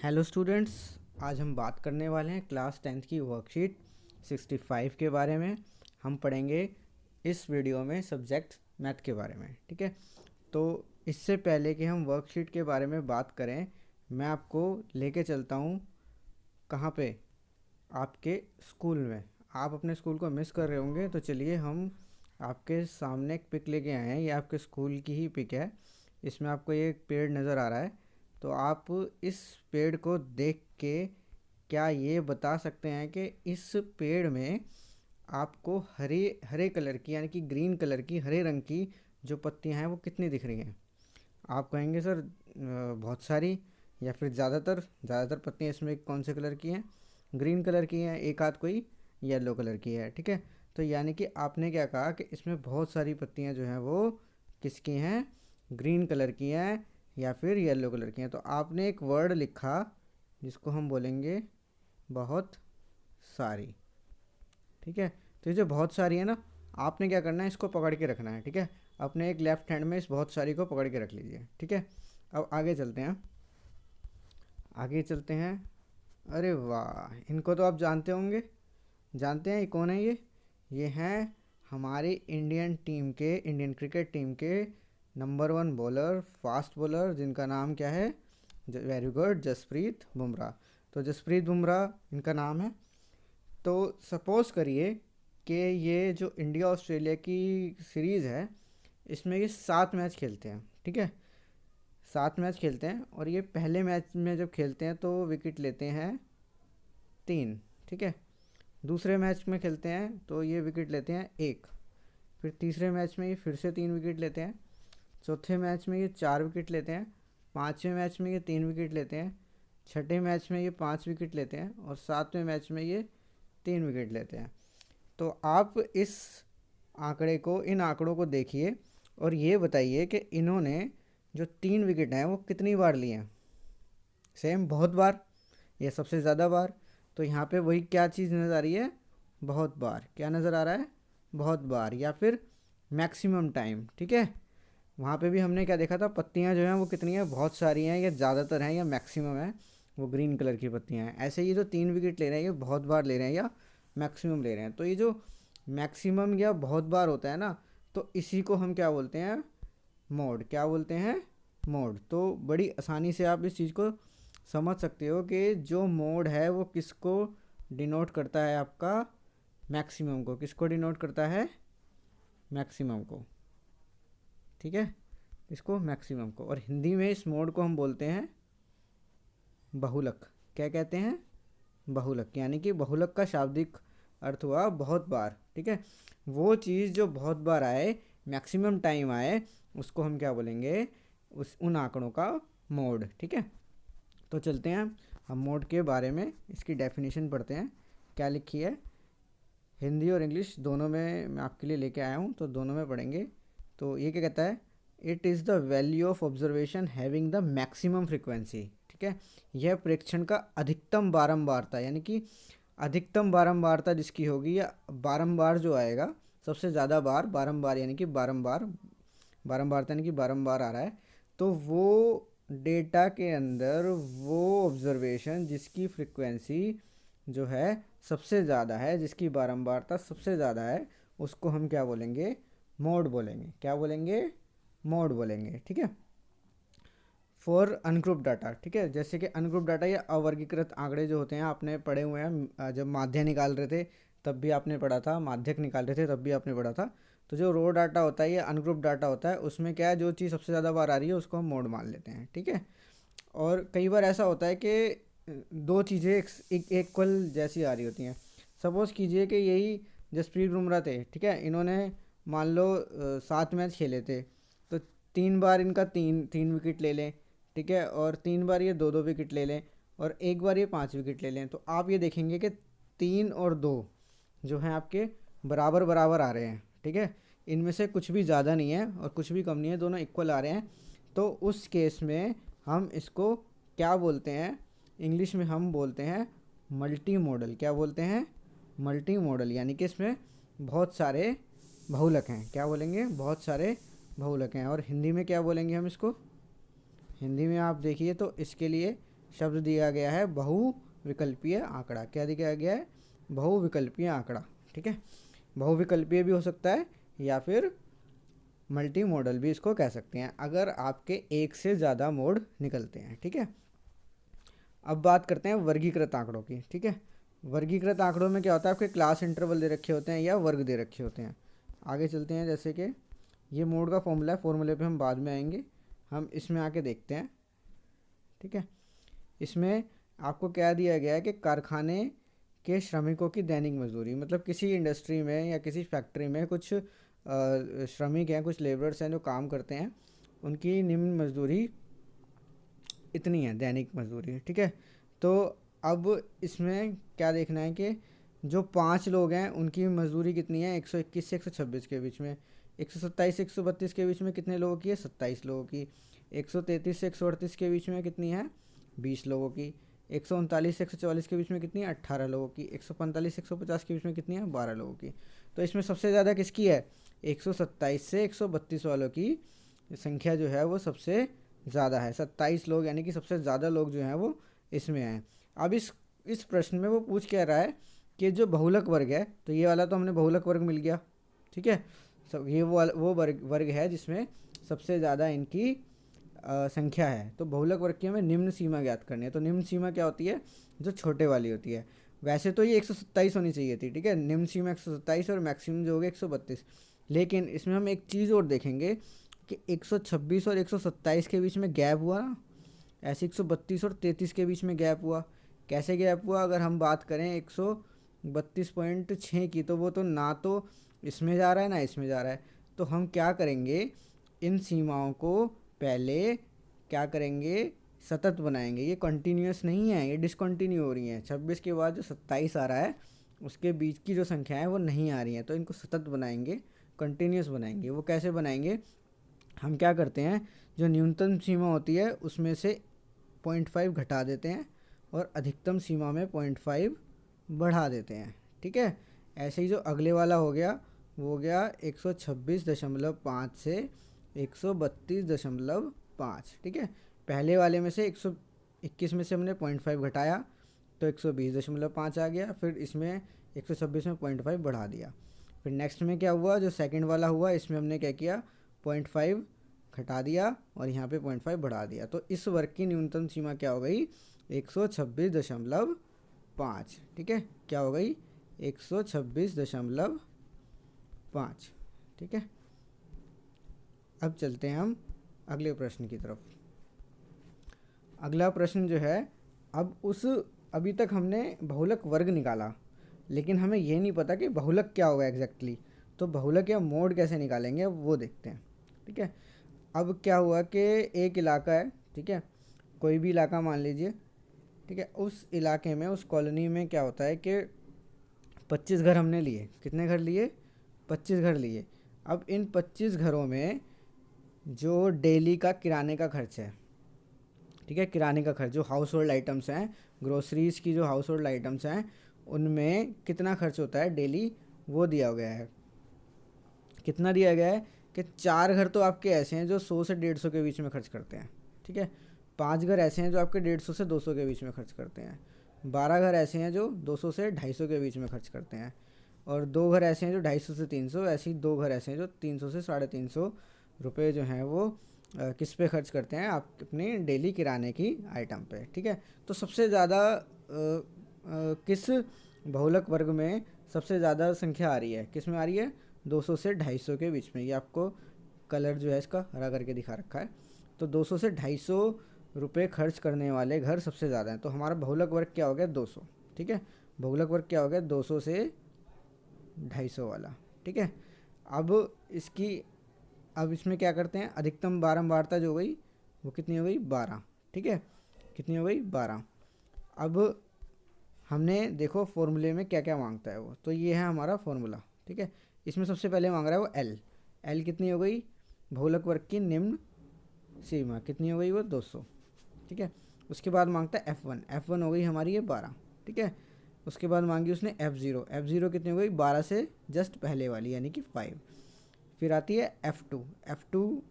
Hello students. आज हम बात करने वाले हैं क्लास 10th की वर्कशीट 65 के बारे में। हम पढ़ेंगे इस वीडियो में सब्जेक्ट मैथ के बारे में। ठीक है, तो इससे पहले कि हम वर्कशीट के बारे में बात करें, मैं आपको लेके चलता हूँ कहाँ पे, आपके स्कूल में। आप अपने स्कूल को मिस कर रहे होंगे, तो चलिए हम आपके सामने एक पिक लेके आए हैं। ये आपके स्कूल की ही पिक है। इसमें आपको ये एक पेड़ नज़र आ रहा है, तो आप इस पेड़ को देख के क्या ये बता सकते हैं कि इस पेड़ में आपको हरे हरे कलर की, यानी कि ग्रीन कलर की, हरे रंग की जो पत्तियां हैं वो कितनी दिख रही हैं? आप कहेंगे सर बहुत सारी, या फिर ज़्यादातर पत्तियां इसमें कौन से कलर की हैं? ग्रीन कलर की हैं, एक आध कोई येलो कलर की है। ठीक है, तो यानी कि आपने क्या कहा कि इसमें बहुत सारी पत्तियां जो हैं वो किसकी हैं? ग्रीन कलर की हैं या फिर येलो कलर की हैं। तो आपने एक वर्ड लिखा जिसको हम बोलेंगे बहुत सारी। ठीक है, तो ये जो बहुत सारी है ना, आपने क्या करना है, इसको पकड़ के रखना है। ठीक है, अपने एक लेफ्ट हैंड में इस बहुत सारी को पकड़ के रख लीजिए। ठीक है, अब आगे चलते हैं। अरे वाह, इनको तो आप जानते होंगे। जानते हैं ये कौन है? ये हैं हमारी इंडियन क्रिकेट टीम के नंबर 1 बॉलर, फास्ट बॉलर, जिनका नाम क्या है? Very good, Jasprit Bumrah. तो जसप्रीत बुमराह इनका नाम है। तो सपोज़ करिए कि ये जो इंडिया ऑस्ट्रेलिया की सीरीज़ है, इसमें ये 7 मैच खेलते हैं। ठीक है, 7 मैच खेलते हैं, और ये पहले मैच में जब खेलते हैं तो विकेट लेते हैं 3। ठीक है, दूसरे मैच में खेलते हैं तो ये विकेट लेते हैं 1। फिर तीसरे मैच में ये फिर से 3 विकेट लेते हैं। चौथे मैच में ये 4 विकेट लेते हैं। पाँचवें मैच में ये 3 विकेट लेते हैं। छठे मैच में ये 5 विकेट लेते हैं, और सातवें मैच में ये 3 विकेट लेते हैं। तो आप इन आंकड़ों को देखिए और ये बताइए कि इन्होंने जो 3 विकेट हैं वो कितनी बार लिए हैं? सेम, बहुत बार, या सबसे ज़्यादा बार। तो यहाँ पे वही क्या चीज़ नज़र आ रही है? बहुत बार। क्या नज़र आ रहा है? बहुत बार, या फिर मैक्सिमम टाइम। ठीक है, वहाँ पे भी हमने क्या देखा था? पत्तियाँ जो हैं वो कितनी हैं? बहुत सारी हैं, या ज़्यादातर हैं, या मैक्सिमम है, वो ग्रीन कलर की पत्तियाँ हैं। ऐसे ये जो 3 विकेट ले रहे हैं, ये बहुत बार ले रहे हैं या मैक्सिमम ले रहे हैं? तो ये जो मैक्सिमम या बहुत बार होता है ना, तो इसी को हम क्या बोलते हैं? मोड। क्या बोलते हैं? मोड। तो बड़ी आसानी से आप इस चीज़ को समझ सकते हो कि जो मोड है वो किसको डिनोट करता है? आपका मैक्सिमम को। किसको डिनोट करता है? मैक्सिमम को। ठीक है, इसको मैक्सिमम को। और हिंदी में इस मोड को हम बोलते हैं बहुलक। क्या कहते हैं? बहुलक। यानी कि बहुलक का शाब्दिक अर्थ हुआ बहुत बार। ठीक है, वो चीज़ जो बहुत बार आए, मैक्सिमम टाइम आए, उसको हम क्या बोलेंगे? उन आंकड़ों का मोड। ठीक है, तो चलते हैं हम मोड के बारे में, इसकी डेफिनेशन पढ़ते हैं। क्या लिखी है? हिंदी और इंग्लिश दोनों में मैं आपके लिए लेके आया हूँ, तो दोनों में पढ़ेंगे। तो ये क्या कहता है? It is the value of observation having the maximum frequency. ठीक है, यह प्रेक्षण का अधिकतम बारंबारता, यानी कि अधिकतम बारंबारता जिसकी होगी, या बारंबार जो आएगा, सबसे ज़्यादा बार, बारंबार यानी कि बारंबारता यानी कि बारंबार आ रहा है, तो वो डेटा के अंदर वो ऑब्जर्वेशन जिसकी फ्रिक्वेंसी जो है सबसे ज़्यादा है, जिसकी बारंबारता सबसे ज़्यादा है, उसको हम क्या बोलेंगे? मोड बोलेंगे। क्या बोलेंगे? मोड बोलेंगे। ठीक है, फॉर अनग्रुप डाटा। ठीक है, जैसे कि अनग्रुप डाटा या अवर्गीकृत आंकड़े जो होते हैं, आपने पढ़े हुए हैं। जब माध्य निकाल रहे थे तब भी आपने पढ़ा था, माध्यक निकाल रहे थे तब भी आपने पढ़ा था। तो जो रो डाटा होता है या अनग्रुप डाटा होता है, उसमें क्या है, जो चीज़ सबसे ज़्यादा बार आ रही है उसको हम मोड मान लेते हैं। ठीक है, और कई बार ऐसा होता है कि दो चीज़ें एक इक्वल जैसी आ रही होती हैं। सपोज़ कीजिए कि यही जसप्रीत बुमराह थे। ठीक है, इन्होंने मान लो 7 मैच खेले थे, तो 3 बार इनका तीन तीन विकेट ले लें। ठीक है, और 3 बार ये 2-2 विकेट ले लें, और एक बार ये 5 विकेट ले लें, तो आप ये देखेंगे कि 3 और 2 जो हैं आपके बराबर बराबर आ रहे हैं। ठीक है, इनमें से कुछ भी ज़्यादा नहीं है और कुछ भी कम नहीं है, दोनों इक्वल आ रहे हैं। तो उस केस में हम इसको क्या बोलते हैं? इंग्लिश में हम बोलते हैं मल्टी मॉडल। क्या बोलते हैं? मल्टी मॉडल, यानी कि इसमें बहुत सारे बहुलक हैं। क्या बोलेंगे? बहुत सारे बहुलक हैं। और हिंदी में क्या बोलेंगे हम इसको? हिंदी में आप देखिए तो इसके लिए शब्द दिया गया है बहुविकल्पीय आंकड़ा। क्या दिया गया है? बहुविकल्पीय आंकड़ा। ठीक है, बहुविकल्पीय भी हो सकता है या फिर मल्टी मॉडल भी इसको कह सकते हैं, अगर आपके एक से ज़्यादा मोड निकलते हैं। ठीक है, अब बात करते हैं वर्गीकृत आंकड़ों की। ठीक है, वर्गीकृत आंकड़ों में क्या होता है, आपके क्लास इंटरवल दे रखे होते हैं या वर्ग दे रखे होते हैं। आगे चलते हैं, जैसे कि ये मोड का फॉर्मूला है, फॉर्मूले पे हम बाद में आएंगे, हम इसमें आके देखते हैं। ठीक है, इसमें आपको क्या दिया गया है कि कारखाने के श्रमिकों की दैनिक मजदूरी, मतलब किसी इंडस्ट्री में या किसी फैक्ट्री में कुछ श्रमिक हैं, कुछ लेबरर्स हैं जो काम करते हैं, उनकी निम्न मजदूरी इतनी है, दैनिक मजदूरी। ठीक है, तो अब इसमें क्या देखना है कि जो 5 लोग हैं उनकी मजदूरी कितनी है, 121 से 126 के बीच में। 127 से 132 के बीच में कितने लोगों की है, 27 लोगों की। 133 से 138 के बीच में कितनी है, 20 लोगों की। 139 से 144 के बीच में कितनी है, 18 लोगों की। 145 से 150 के बीच में कितनी है, 12 लोगों की। तो इसमें सबसे ज़्यादा किसकी है, 127 से 132 वालों की संख्या जो है वो सबसे ज़्यादा है, 27 लोग, यानी कि सबसे ज़्यादा लोग जो हैं वो इसमें हैं। अब इस प्रश्न में वो पूछ क्या रहा है कि जो बहुलक वर्ग है, तो ये वाला तो हमने बहुलक वर्ग मिल गया। ठीक है, सब ये वो वर्ग है जिसमें सबसे ज़्यादा इनकी संख्या है। तो बहुलक वर्ग की हमें निम्न सीमा ज्ञात करनी है। तो निम्न सीमा क्या होती है, जो छोटे वाली होती है। वैसे तो ये 127 होनी चाहिए थी। ठीक है, निम्न सीमा 127 और मैक्सिमम जो हो गया 132। लेकिन इसमें हम एक चीज़ और देखेंगे कि 126 और 127 के बीच में गैप हुआ ना, ऐसे 132 और 33 के बीच में गैप हुआ। कैसे गैप हुआ, अगर हम बात करें 132.6 की, तो वो तो ना तो इसमें जा रहा है ना इसमें जा रहा है। तो हम क्या करेंगे, इन सीमाओं को पहले क्या करेंगे, सतत बनाएंगे। ये कंटिन्यूस नहीं है, ये डिसकंटिन्यू हो रही हैं। 26 के बाद जो 27 आ रहा है उसके बीच की जो संख्या है वो नहीं आ रही है, तो इनको सतत बनाएंगे, कंटिन्यूस बनाएंगे। वो कैसे बनाएंगे, हम क्या करते हैं, जो न्यूनतम सीमा होती है उसमें से 0.5 घटा देते हैं और अधिकतम सीमा में 0.5 बढ़ा देते हैं। ठीक है, ऐसे ही जो अगले वाला हो गया वो हो गया 126.5 से 132.5। ठीक है, पहले वाले में से 121 में से हमने 0.5 घटाया तो 120.5 आ गया, फिर इसमें 126 में 0.5 बढ़ा दिया। फिर नेक्स्ट में क्या हुआ, जो सेकंड वाला हुआ, इसमें हमने क्या किया, 0.5 घटा दिया और यहाँ पे 0.5 बढ़ा दिया। तो इस वर्ग की न्यूनतम सीमा क्या हो गई, 126.5। ठीक है, क्या हो गई, 126.5। ठीक है, अब चलते हैं हम अगले प्रश्न की तरफ। अगला प्रश्न जो है, अभी तक हमने बहुलक वर्ग निकाला, लेकिन हमें ये नहीं पता कि बहुलक क्या होगा एग्जैक्टली। तो बहुलक या मोड कैसे निकालेंगे वो देखते हैं। ठीक है, अब क्या हुआ कि एक इलाका है। ठीक है, कोई भी इलाका मान लीजिए। ठीक है, उस इलाके में, उस कॉलोनी में क्या होता है कि 25 घर हमने लिए। कितने घर लिए, 25 घर लिए। अब इन 25 घरों में जो डेली का किराने का खर्च है, ठीक है, किराने का खर्च, जो हाउस होल्ड आइटम्स हैं, ग्रोसरीज की जो हाउस होल्ड आइटम्स हैं, उनमें कितना खर्च होता है डेली, वो दिया गया है। कितना दिया गया है कि 4 घर तो आपके ऐसे हैं जो 100 से 150 के बीच में खर्च करते हैं। ठीक है, 5 घर ऐसे हैं जो आपके 150 से 200 के बीच में खर्च करते हैं। 12 घर ऐसे हैं जो 200 से 250 के बीच में खर्च करते हैं। और 2 घर ऐसे हैं जो 250 से 300, ऐसे ही 2 घर ऐसे हैं जो 300 से 350 रुपये जो हैं वो किस पे खर्च करते हैं, आप अपनी डेली किराने की आइटम पे। ठीक है, तो सबसे ज़्यादा किस बहुलक वर्ग में सबसे ज़्यादा संख्या आ रही है, किस में आ रही है, 200 से 250 के बीच में। ये आपको कलर जो है इसका हरा करके दिखा रखा है। तो 200 से 250 रुपये खर्च करने वाले घर सबसे ज़्यादा हैं। तो हमारा बहुलक वर्ग क्या हो गया, 200। ठीक है, बहुलक वर्ग क्या हो गया, 200 से 250 वाला। ठीक है, अब इसमें क्या करते हैं, अधिकतम बारंबारता जो हो गई वो कितनी हो गई, 12। ठीक है, कितनी हो गई, 12। अब हमने देखो फॉर्मूले में क्या क्या मांगता है वो, तो ये है हमारा फॉर्मूला। ठीक है, इसमें सबसे पहले मांग रहा है वो एल कितनी हो गई, बहुलक वर्ग की निम्न सीमा कितनी हो गई, वो 200। ठीक है, उसके बाद मांगता है F1 हो गई हमारी ये 12। ठीक है, उसके बाद मांगी उसने F0 कितनी हो गई, 12 से जस्ट पहले वाली यानी कि 5। फिर आती है F2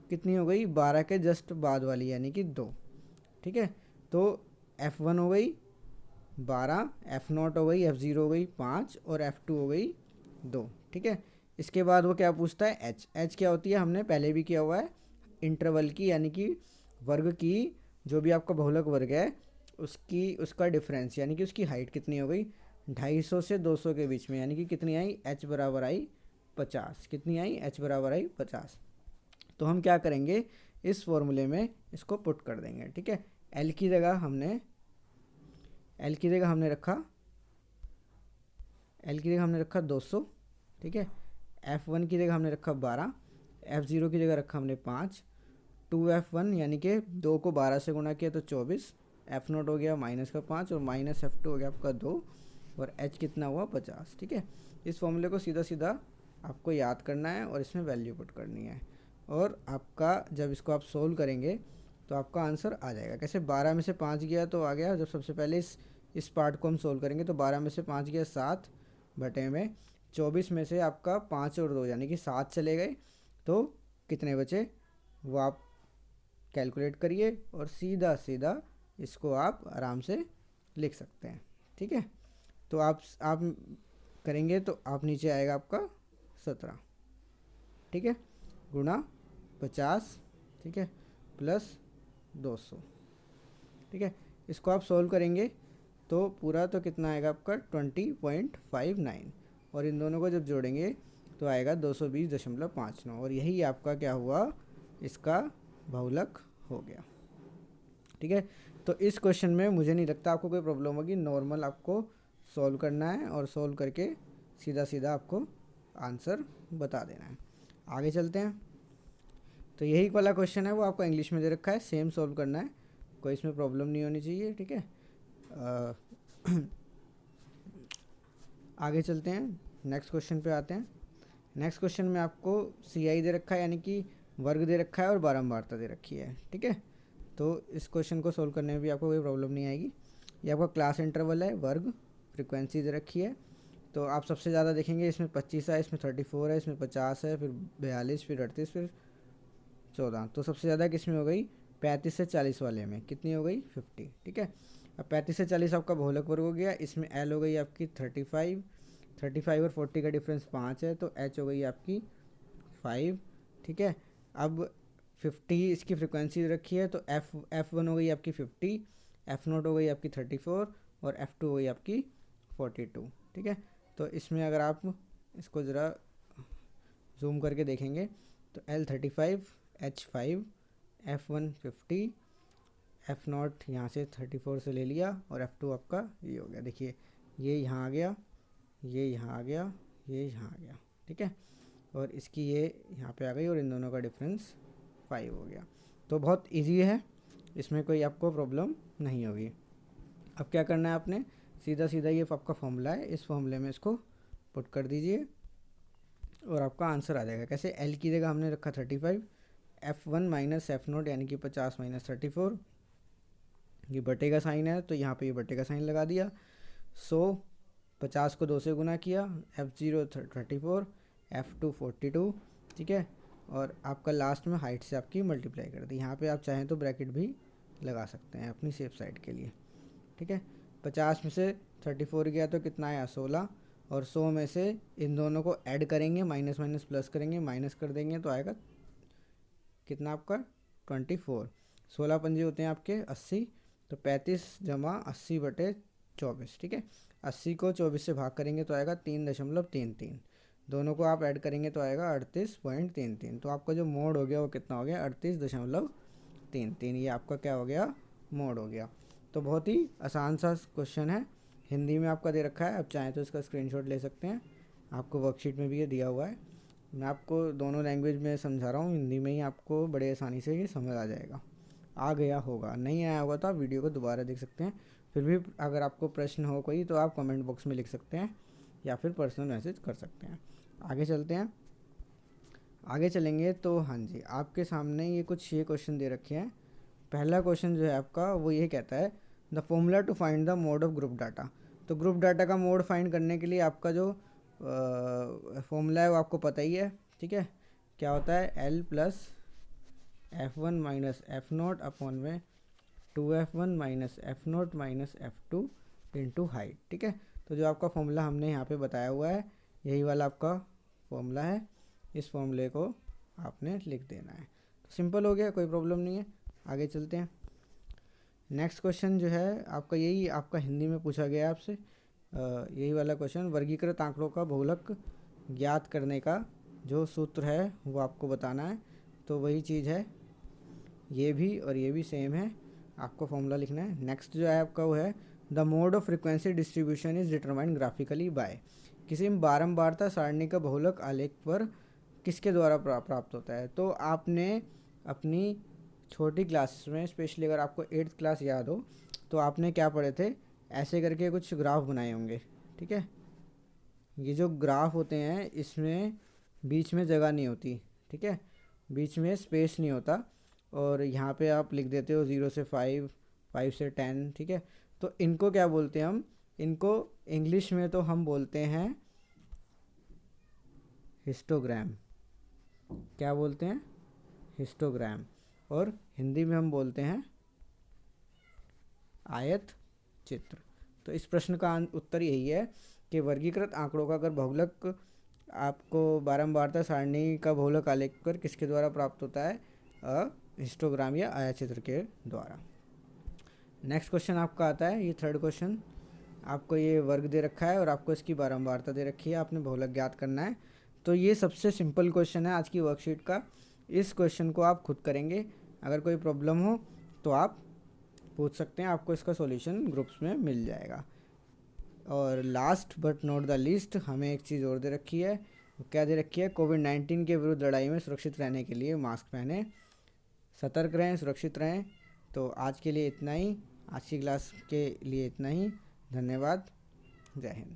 कितनी हो गई, 12 के जस्ट बाद वाली यानी कि 2। ठीक है, तो F1 हो गई 12, F0 हो गई, F0 हो गई 5 और F2 हो गई 2। ठीक है, इसके बाद वो क्या पूछता है, एच क्या होती है, हमने पहले भी किया हुआ है, इंटरवल की यानी कि वर्ग की, जो भी आपका बहुलक वर्ग है उसका डिफरेंस यानी कि उसकी हाइट कितनी हो गई 250 से 200 के बीच में, यानी कि कितनी आई, h बराबर आई 50। कितनी आई, h बराबर आई 50। तो हम क्या करेंगे, इस फॉर्मूले में इसको पुट कर देंगे। ठीक है, एल की जगह हमने रखा 200। ठीक है, F1 की जगह हमने रखा 12, F0 की जगह रखा हमने 5, 2F1 यानी कि 2 को 12 से गुणा किया तो 24, F0 हो गया -5 और -F2 हो गया आपका 2 और h कितना हुआ 50। ठीक है, इस फॉर्मूले को सीधा सीधा आपको याद करना है और इसमें वैल्यू पुट करनी है, और आपका जब इसको आप सोल्व करेंगे तो आपका आंसर आ जाएगा। कैसे, 12 में से 5 गया तो आ गया, जब सबसे पहले इस पार्ट को हम सोल्व करेंगे तो 12 में से 5 गया 7 बटे में 24 में से आपका 5 और 2 यानी कि 7 चले गए, तो कितने बचे वो आप कैलकुलेट करिए और सीधा सीधा इसको आप आराम से लिख सकते हैं। ठीक है, तो आप करेंगे तो आप नीचे आएगा आपका 17। ठीक है, गुणा 50। ठीक है, प्लस 200। ठीक है, इसको आप सोल्व करेंगे तो पूरा तो कितना आएगा आपका 20.59, और इन दोनों को जब जोड़ेंगे तो आएगा 220.59, और यही आपका क्या हुआ, इसका बहुलक हो गया। ठीक है, तो इस क्वेश्चन में मुझे नहीं लगता आपको कोई प्रॉब्लम होगी, नॉर्मल आपको सॉल्व करना है और सॉल्व करके सीधा सीधा आपको आंसर बता देना है। आगे चलते हैं, तो यही वाला क्वेश्चन है वो आपको इंग्लिश में दे रखा है, सेम सॉल्व करना है, कोई इसमें प्रॉब्लम नहीं होनी चाहिए। ठीक है, आगे चलते हैं, नेक्स्ट क्वेश्चन पे आते हैं। नेक्स्ट क्वेश्चन में आपको CI दे रखा है यानी कि वर्ग दे रखा है और बारंबारता दे रखी है। ठीक है, तो इस क्वेश्चन को सोल्व करने में भी आपको कोई प्रॉब्लम नहीं आएगी। ये आपका क्लास इंटरवल है, वर्ग फ्रिक्वेंसी दे रखी है, तो आप सबसे ज़्यादा देखेंगे इसमें 25 है, इसमें 34 है, इसमें 50 है, फिर 42, फिर 38, फिर 14। तो सबसे ज़्यादा किस में हो गई, 35 से 40 वाले में कितनी हो गई 50। ठीक है, अब 35 से 40 आपका बहुलक वर्ग हो गया, इसमें L हो गई आपकी 35 और 40 का डिफरेंस 5 है, तो H हो गई आपकी 5। ठीक है, अब 50 इसकी फ्रिक्वेंसी रखी है, तो F1 हो गई आपकी 50, F0 हो गई आपकी 34 और F2 हो गई आपकी 42। ठीक है, तो इसमें अगर आप इसको ज़रा जूम करके देखेंगे तो L 35, H 5, F1 50, F0 यहाँ से 34 से ले लिया और F2 आपका ये हो गया। देखिए, ये यहाँ आ गया, ये यहाँ आ गया, ये यहाँ आ गया। ठीक है, और इसकी ये यहाँ पे आ गई और इन दोनों का डिफरेंस 5 हो गया। तो बहुत इजी है, इसमें कोई आपको प्रॉब्लम नहीं होगी। अब क्या करना है आपने, सीधा सीधा ये आपका फॉर्मूला है, इस फॉर्मूले में इसको पुट कर दीजिए और आपका आंसर आ जाएगा। कैसे, एल की जगह हमने रखा 35, F1 माइनस F0 यानी कि 50 माइनस 34, ये बटे का साइन है तो यहाँ पे ये बटे का साइन लगा दिया। 50 को 2 से गुना किया, F0 34, F2 42। ठीक है, और आपका लास्ट में हाइट से आपकी मल्टीप्लाई कर दी। यहाँ पे आप चाहें तो ब्रैकेट भी लगा सकते हैं अपनी सेफ साइड के लिए। ठीक है, 50 में से 34 गया तो कितना आया 16, और 100 में से इन दोनों को ऐड करेंगे, माइनस माइनस प्लस करेंगे, माइनस कर देंगे तो आएगा कितना आपका 24। 16 पंजे होते हैं आपके 80, तो 35 जमा 80 बटे 24। ठीक है, 80 को 24 से भाग करेंगे तो आएगा 3.33। दोनों को आप ऐड करेंगे तो आएगा 38.33। तो आपका जो मोड हो गया वो कितना हो गया 38.33। ये आपका क्या हो गया, मोड हो गया। तो बहुत ही आसान सा क्वेश्चन है, हिंदी में आपका दे रखा है, आप चाहें तो इसका स्क्रीनशॉट ले सकते हैं, आपको वर्कशीट में भी ये दिया हुआ है। मैं आपको दोनों लैंग्वेज में समझा रहा हूँ, हिंदी में ही आपको बड़े आसानी से ये समझ आ जाएगा। आ गया होगा, नहीं आया होगा तो आप वीडियो को दोबारा देख सकते हैं। फिर भी अगर आपको प्रश्न हो कोई तो आप कमेंट बॉक्स में लिख सकते हैं या फिर पर्सनल मैसेज कर सकते हैं। आगे चलते हैं, आगे चलेंगे तो हाँ जी, आपके सामने ये क्वेश्चन दे रखे हैं। पहला क्वेश्चन जो है आपका वो ये कहता है the formula to find the mode of group data. तो ग्रुप डाटा का मोड फाइंड करने के लिए आपका जो फॉर्मूला है वो आपको पता ही है। ठीक है, क्या होता है, L plus F1 minus F0 upon में 2f1 minus F note minus F2 into height. ठीक है, तो जो आपका फॉर्मूला हमने यहाँ पे बताया हुआ है यही वाला आपका फॉर्मूला है, इस फॉर्मूले को आपने लिख देना है। तो सिंपल हो गया, कोई प्रॉब्लम नहीं है। आगे चलते हैं। नेक्स्ट क्वेश्चन जो है आपका यही आपका हिंदी में पूछा गया है आपसे, यही वाला क्वेश्चन, वर्गीकृत आंकड़ों का बहुलक ज्ञात करने का जो सूत्र है वो आपको बताना है। तो वही चीज़ है, ये भी और ये भी सेम है, आपको फॉर्मूला लिखना है। नेक्स्ट जो है आपका वो है the mode of frequency distribution is determined graphically by. किसी बारंबारता सारणी का बहुलक आलेख पर किसके द्वारा प्राप्त होता है। तो आपने अपनी छोटी क्लासेस में, स्पेशली अगर आपको 8th क्लास याद हो, तो आपने क्या पढ़े थे, ऐसे करके कुछ ग्राफ बनाए होंगे। ठीक है, ये जो ग्राफ होते हैं इसमें बीच में जगह नहीं होती। ठीक है, बीच में स्पेस नहीं होता, और यहाँ पे आप लिख देते हो 0 से 5, 5 से 10। ठीक है, तो इनको क्या बोलते हैं हम, इनको इंग्लिश में तो हम बोलते हैं हिस्टोग्राम। क्या बोलते हैं, हिस्टोग्राम। और हिंदी में हम बोलते हैं आयत चित्र। तो इस प्रश्न का उत्तर यही है कि वर्गीकृत आंकड़ों का अगर बहुलक आपको बारंबारता सारणी का बहुलक आलेख पर किसके द्वारा प्राप्त होता है, हिस्टोग्राम या आयत चित्र के द्वारा। नेक्स्ट क्वेश्चन आपका आता है, ये थर्ड क्वेश्चन। आपको ये वर्ग दे रखा है और आपको इसकी बारंबारता दे रखी है, आपने बहुलक ज्ञात करना है। तो ये सबसे सिंपल क्वेश्चन है आज की वर्कशीट का। इस क्वेश्चन को आप खुद करेंगे, अगर कोई प्रॉब्लम हो तो आप पूछ सकते हैं, आपको इसका सॉल्यूशन ग्रुप्स में मिल जाएगा। और last but not the least हमें एक चीज़ और दे रखी है। क्या दे रखी है, कोविड-19 के विरुद्ध लड़ाई में सुरक्षित रहने के लिए मास्क पहने, सतर्क रहें, सुरक्षित रहें। तो आज के लिए इतना ही, आज की क्लास के लिए इतना ही। धन्यवाद, जय हिंद।